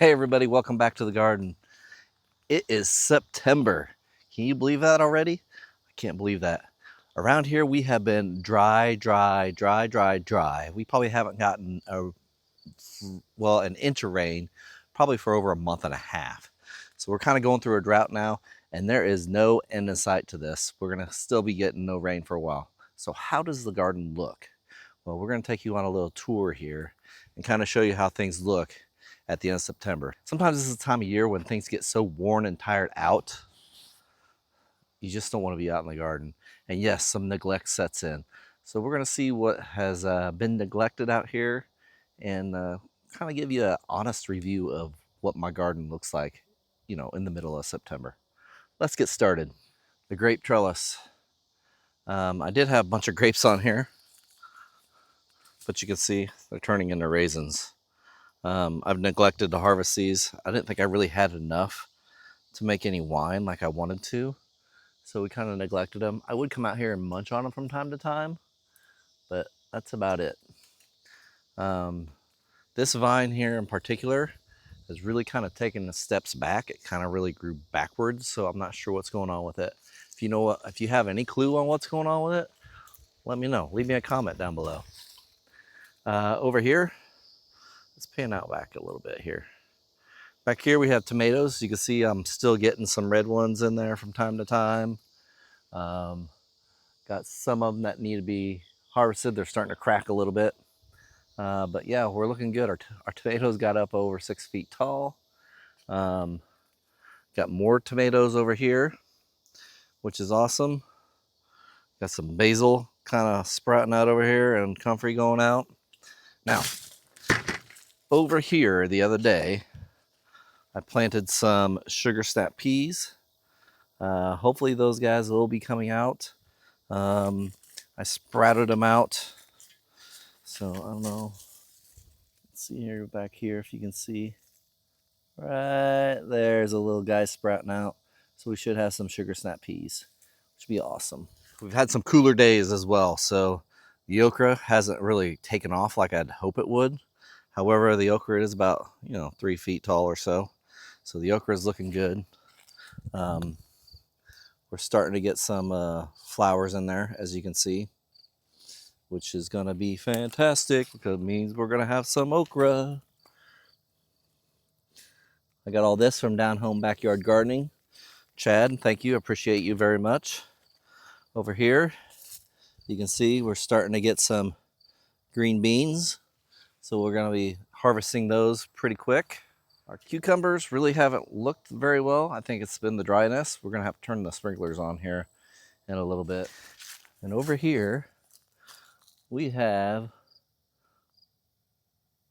Hey everybody, welcome back to the garden. It is September. Can you believe that already? I can't believe that. Around here we have been dry. We probably haven't gotten an inch of rain probably for over a month and a half. So we're kind of going through a drought now, and there is no end in sight to this. We're gonna still be getting no rain for a while. So how does the garden look? Well, we're gonna take you on a little tour here and kind of show you how things look at the end of September. Sometimes this is the time of year when things get so worn and tired out, you just don't want to be out in the garden. And yes, some neglect sets in. So we're going to see what has been neglected out here and kind of give you an honest review of what my garden looks like, in the middle of September. Let's get started. The grape trellis. I did have a bunch of grapes on here, but you can see they're turning into raisins. I've neglected to harvest these. I didn't think I really had enough to make any wine like I wanted to, so we kind of neglected them. I would come out here and munch on them from time to time, but that's about it. This vine here in particular has really kind of taken the steps back. It kind of really grew backwards, so I'm not sure what's going on with it. If you have any clue on what's going on with it, let me know. Leave me a comment down below. Over here, let's pan out back a little bit here. Back here we have tomatoes. You can see I'm still getting some red ones in there from time to time. Got some of them that need to be harvested. They're starting to crack a little bit. But yeah, we're looking good. Our tomatoes got up over 6 feet tall. Got more tomatoes over here, which is awesome. Got some basil kind of sprouting out over here and comfrey going out. Now, over here the other day, I planted some sugar snap peas. Hopefully those guys will be coming out. I sprouted them out. So I don't know. Let's see here back here if you can see. Right there's a little guy sprouting out. So we should have some sugar snap peas, which would be awesome. We've had some cooler days as well. So the okra hasn't really taken off like I'd hope it would. However, the okra is about 3 feet tall or so. So the okra is looking good. We're starting to get some flowers in there, as you can see, which is going to be fantastic because it means we're going to have some okra. I got all this from Down Home Backyard Gardening. Chad, thank you. Appreciate you very much. Over here, you can see we're starting to get some green beans. So we're going to be harvesting those pretty quick. Our cucumbers really haven't looked very well. I think it's been the dryness. We're going to have to turn the sprinklers on here in a little bit. And over here, we have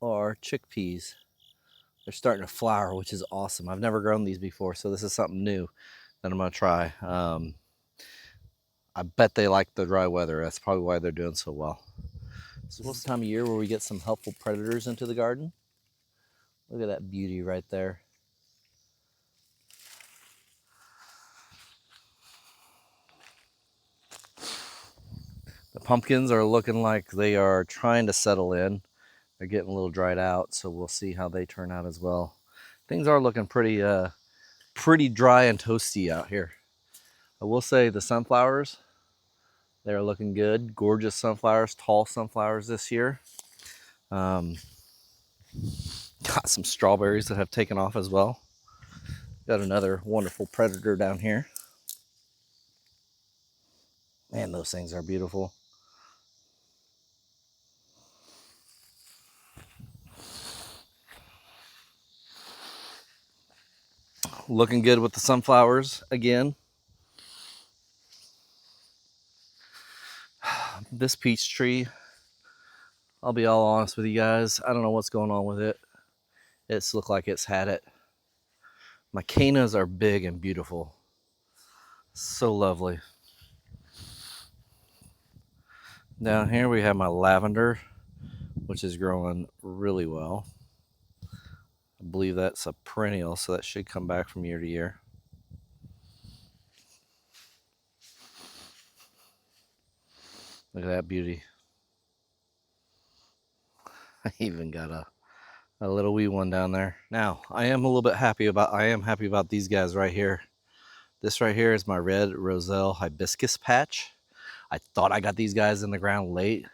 our chickpeas. They're starting to flower, which is awesome. I've never grown these before, so this is something new that I'm going to try. I bet they like the dry weather. That's probably why they're doing so well. So this is the time of year where we get some helpful predators into the garden. Look at that beauty right there. The pumpkins are looking like they are trying to settle in. They're getting a little dried out, so we'll see how they turn out as well. Things are looking pretty dry and toasty out here. I will say the sunflowers, they're looking good. Gorgeous sunflowers, tall sunflowers this year. Got some strawberries that have taken off as well. Got another wonderful predator down here. Man, those things are beautiful. Looking good with the sunflowers again. This peach tree, I'll be all honest with you guys, I don't know what's going on with it. It's looked like it's had it. My cannas are big and beautiful. So lovely. Down here we have my lavender, which is growing really well. I believe that's a perennial, so that should come back from year to year. Look at that beauty. I even got a A little wee one down there. Now, I am happy about these guys right here. This right here is my red roselle hibiscus patch. I thought I got these guys in the ground late,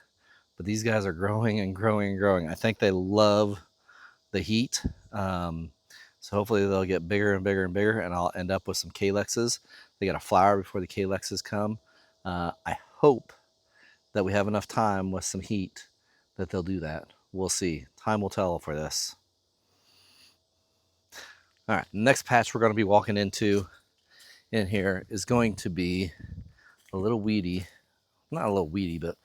but these guys are growing and growing and growing. I think they love the heat. So hopefully they'll get bigger and bigger and bigger, and I'll end up with some calexes. They got to flower before the calexes come. I hope that we have enough time with some heat that they'll do that. We'll see. Time will tell for this. All right, the next patch we're going to be walking into in here is going to be a little weedy. Not a little weedy, but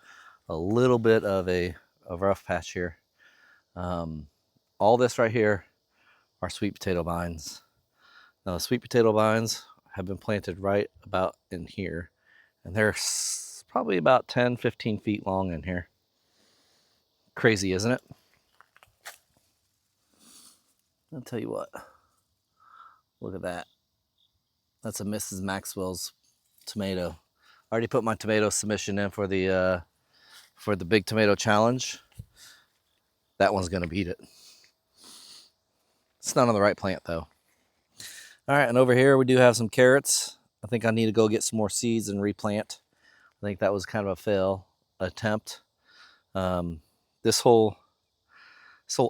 a little bit of a rough patch here. All this right here are sweet potato vines. Now, the sweet potato vines have been planted right about in here, and they're probably about 10, 15 feet long in here. Crazy, isn't it? I'll tell you what. Look at that. That's a Mrs. Maxwell's tomato. I already put my tomato submission in for the big tomato challenge. That one's gonna beat it. It's not on the right plant though. All right, and over here we do have some carrots. I think I need to go get some more seeds and replant. I think that was kind of a fail attempt. This whole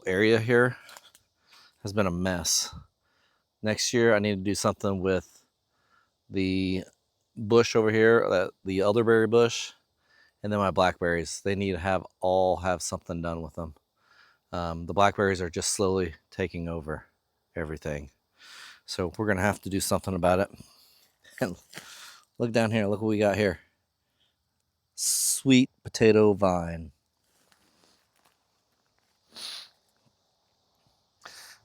area here has been a mess. Next year I need to do something with the bush over here, the elderberry bush, and then my blackberries. They need to all have something done with them. The blackberries are just slowly taking over everything. So we're gonna have to do something about it. And look down here, look what we got here. Sweet potato vine.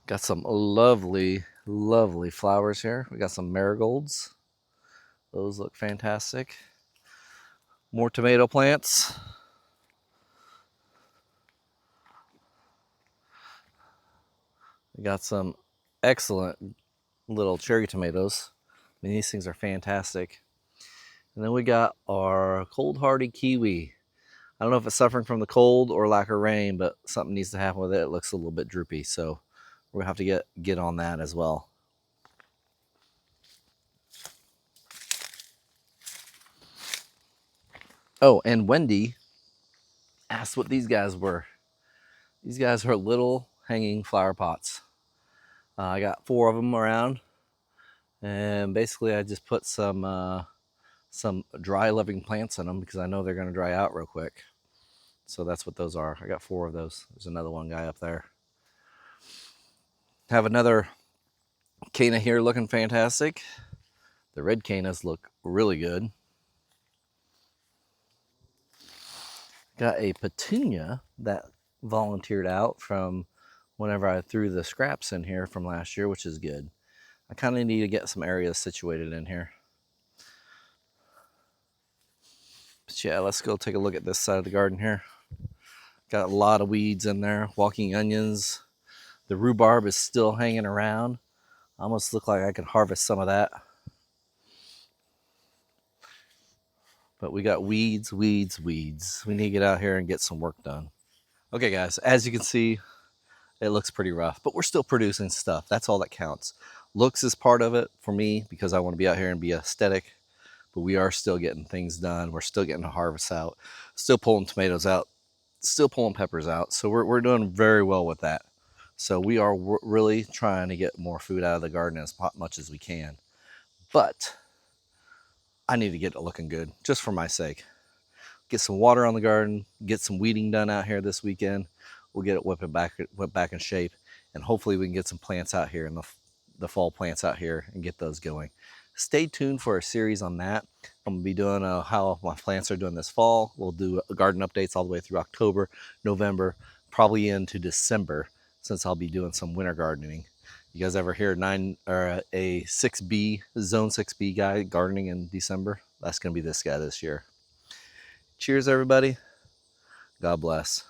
Got some lovely, lovely flowers here. We got some marigolds. Those look fantastic. More tomato plants. We got some excellent little cherry tomatoes. I mean, these things are fantastic. And then we got our cold hardy kiwi. I don't know if it's suffering from the cold or lack of rain, but something needs to happen with it. It looks a little bit droopy, so we're gonna have to get on that as well. Oh, and Wendy asked what these guys were. These guys are little hanging flower pots. I got 4 of them around, and basically I just put some dry living plants in them because I know they're going to dry out real quick. So that's what those are. I got 4 of those. There's another one guy up there. Have another canna here looking fantastic. The red cannas look really good. Got a petunia that volunteered out from whenever I threw the scraps in here from last year, which is good. I kind of need to get some areas situated in here. But yeah, let's go take a look at this side of the garden here. Got a lot of weeds in there, walking onions. The rhubarb is still hanging around. Almost look like I could harvest some of that. But we got weeds, weeds, weeds. We need to get out here and get some work done. Okay guys, as you can see, it looks pretty rough, but we're still producing stuff. That's all that counts. Looks is part of it for me because I want to be out here and be aesthetic, but we are still getting things done. We're still getting the harvest out, still pulling tomatoes out, still pulling peppers out. So we're doing very well with that. So we are really trying to get more food out of the garden as much as we can. But I need to get it looking good just for my sake. Get some water on the garden, get some weeding done out here this weekend. We'll get it whipped back in shape, and hopefully we can get some plants out here in the fall plants out here and get those going. Stay tuned for a series on that. I'm gonna be doing how my plants are doing this fall. We'll do garden updates all the way through October, November, probably into December, since I'll be doing some winter gardening. You guys ever hear a 6B, zone 6B guy gardening in December? That's gonna be this guy this year. Cheers, everybody. God bless.